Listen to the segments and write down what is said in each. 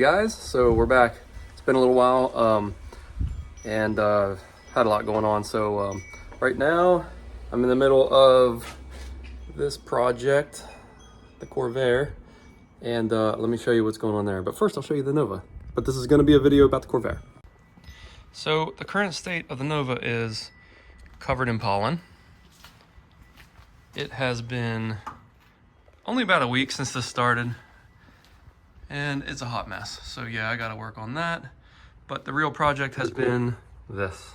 guys, so we're back. It's been a little while and had a lot going on. So right now I'm in the middle of this project, the Corvair, and let me show you what's going on there. But first I'll show you the Nova. But this is going to be a video about the Corvair. So the current state of the Nova is covered in pollen. It has been only about a week since this started, and it's a hot mess. So yeah, I gotta work on that. But the real project has been this.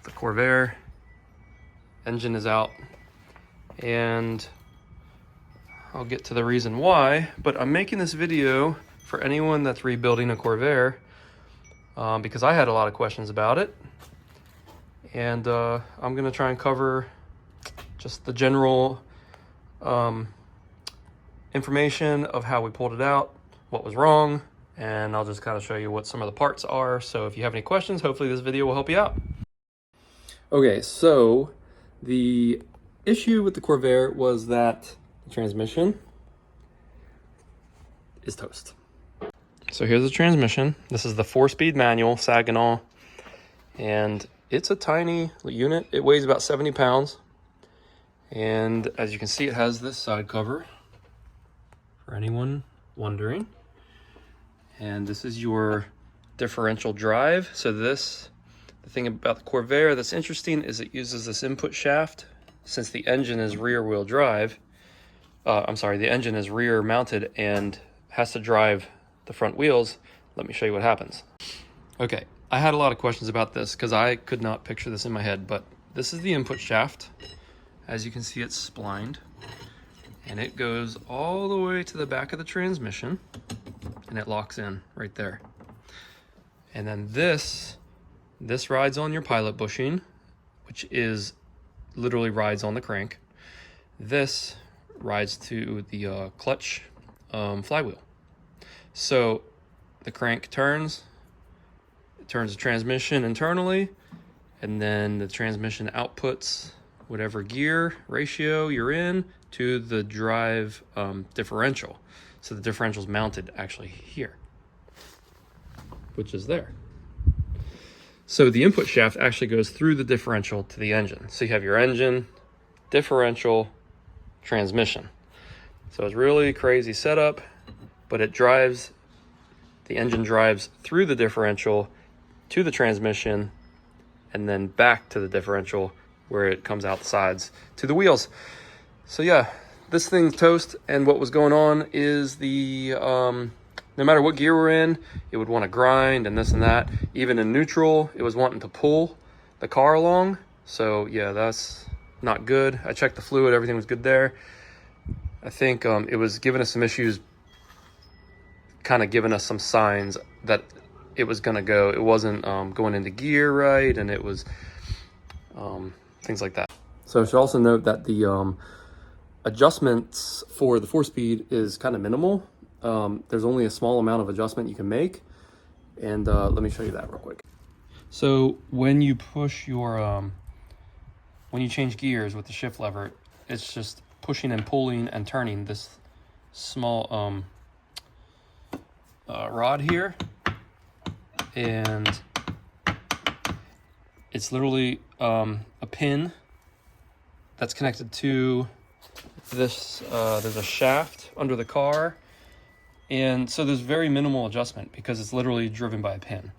The Corvair engine is out, and I'll get to the reason why, but I'm making this video for anyone that's rebuilding a Corvair because I had a lot of questions about it. And I'm gonna try and cover just the general information of how we pulled it out, what was wrong, and I'll just kind of show you what some of the parts are. So if you have any questions, hopefully this video will help you out. Okay, so the issue with the Corvair was that the transmission is toast. So here's the transmission. This is the 4-speed manual, Saginaw, and it's a tiny unit. It weighs about 70 pounds. And as you can see, it has this side cover for anyone wondering. And this is your differential drive. So the thing about the Corvair that's interesting is it uses this input shaft. Since the engine is rear wheel drive, the engine is rear mounted and has to drive the front wheels. Let me show you what happens. Okay, I had a lot of questions about this because I could not picture this in my head, but this is the input shaft. As you can see, it's splined, and it goes all the way to the back of the transmission, and it locks in right there. And then this rides on your pilot bushing, which is literally rides on the crank. This rides to the clutch flywheel. So the crank turns, it turns the transmission internally, and then the transmission outputs whatever gear ratio you're in to the drive differential. So the differential is mounted actually here, which is there. So the input shaft actually goes through the differential to the engine. So you have your engine, differential, transmission. So it's really crazy setup, but the engine drives through the differential to the transmission and then back to the differential where it comes out the sides to the wheels. So yeah, this thing's toast, and what was going on is no matter what gear we're in, it would want to grind and this and that. Even in neutral, it was wanting to pull the car along. So yeah, that's not good. I checked the fluid, everything was good there. I think it was giving us some issues, kind of giving us some signs that it was gonna go. It wasn't going into gear right, and it was things like that. So I should also note that the adjustments for the 4-speed is kind of minimal. There's only a small amount of adjustment you can make, and let me show you that real quick. So when you push your when you change gears with the shift lever, it's just pushing and pulling and turning this small rod here, and it's literally a pin that's connected to this. There's a shaft under the car, and so there's very minimal adjustment because it's literally driven by a pin.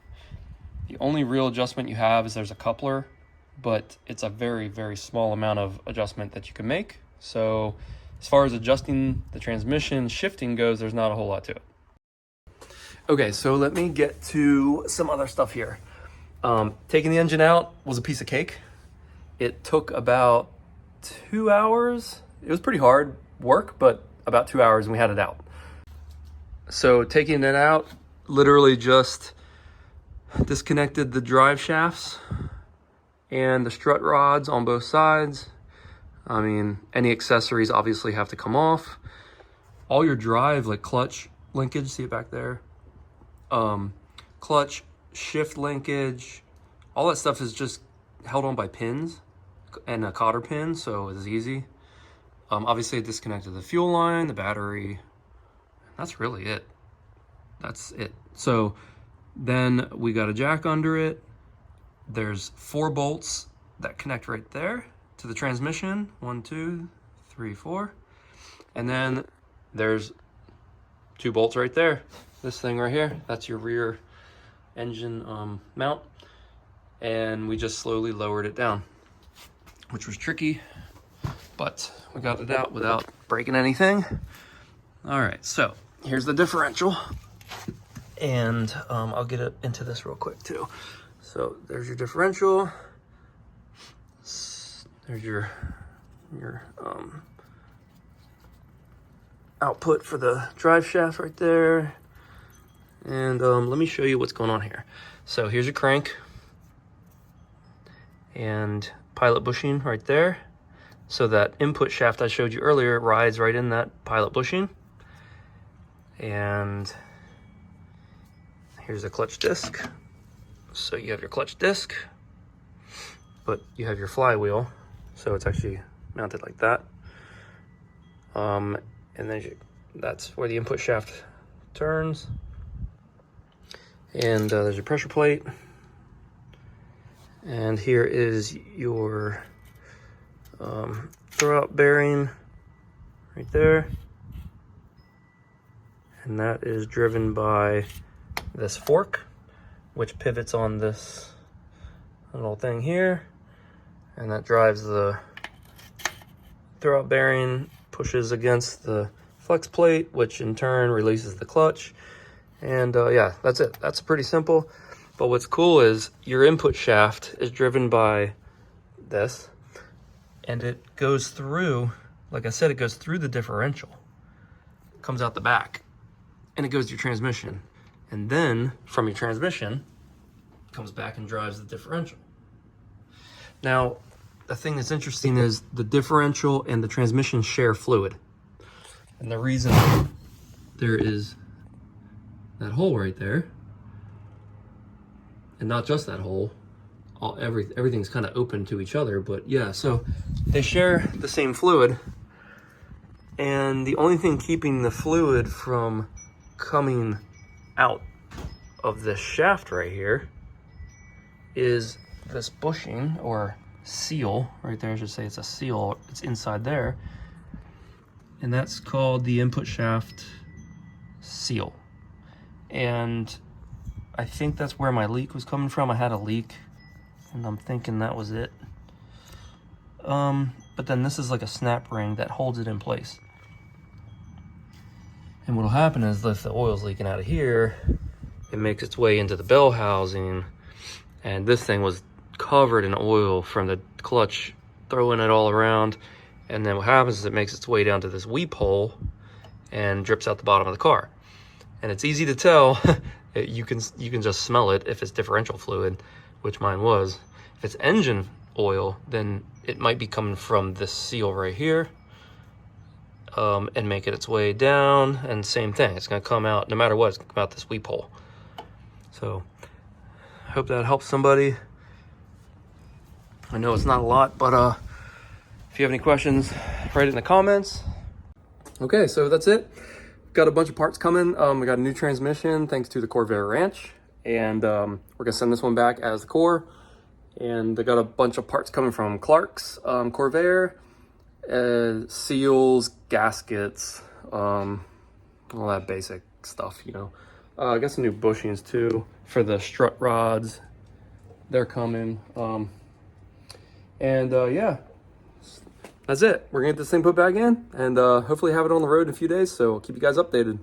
The only real adjustment you have is there's a coupler, but it's a very, very small amount of adjustment that you can make. So as far as adjusting the transmission shifting goes, there's not a whole lot to it. Okay, so let me get to some other stuff here. Taking the engine out was a piece of cake. It took about 2 hours. It was pretty hard work, but about 2 hours and we had it out. So taking it out, literally just disconnected the drive shafts and the strut rods on both sides. I mean, any accessories obviously have to come off. All your drive, like clutch linkage, see it back there? Clutch, shift linkage, all that stuff is just held on by pins and a cotter pin, so it's easy. Obviously I disconnected the fuel line, the battery. That's really it. That's it. So then we got a jack under it. There's 4 bolts that connect right there to the transmission. 1, 2, 3, 4. And then there's 2 bolts right there. This thing right here, that's your rear engine mount. And we just slowly lowered it down, which was tricky, but we got it out without breaking anything. All right, so here's the differential. And I'll get into this real quick too. So there's your differential. There's your output for the drive shaft right there. And let me show you what's going on here. So here's your crank and pilot bushing right there. So that input shaft I showed you earlier rides right in that pilot bushing. And here's a clutch disc. So you have your clutch disc, but you have your flywheel. So it's actually mounted like that. And then that's where the input shaft turns. And there's your pressure plate. And here is your throwout bearing right there. And that is driven by this fork, which pivots on this little thing here. And that drives the throwout bearing, pushes against the flex plate, which in turn releases the clutch. And yeah, that's it. That's pretty simple. But what's cool is your input shaft is driven by this, and it goes through, like I said, it goes through the differential. It comes out the back, and it goes to your transmission. And then from your transmission, it comes back and drives the differential. Now, the thing that's interesting is the differential and the transmission share fluid. And the reason there is that hole right there, and not just that hole, everything's kind of open to each other, but yeah, so they share the same fluid, and the only thing keeping the fluid from coming out of this shaft right here is this bushing or seal right there. I should say it's a seal. It's inside there, and that's called the input shaft seal. And I think that's where my leak was coming from. I had a leak, and I'm thinking that was it. But then this is like a snap ring that holds it in place. And what'll happen is if the oil's leaking out of here, it makes its way into the bell housing, and this thing was covered in oil from the clutch, throwing it all around. And then what happens is it makes its way down to this weep hole and drips out the bottom of the car. And it's easy to tell. You can just smell it if it's differential fluid, which mine was. If it's engine oil, then it might be coming from this seal right here, and making its way down. And same thing, it's gonna come out, no matter what, it's gonna come out this weep hole. So I hope that helps somebody. I know it's not a lot, but if you have any questions, write it in the comments. Okay, so that's it. Got a bunch of parts coming. We got a new transmission thanks to the Corvair Ranch, and we're gonna send this one back as the core. And they got a bunch of parts coming from Clark's, Corvair, seals, gaskets, all that basic stuff, you know. I got some new bushings too for the strut rods. They're coming. Yeah, that's it. We're gonna get this thing put back in, and hopefully have it on the road in a few days, so I'll keep you guys updated.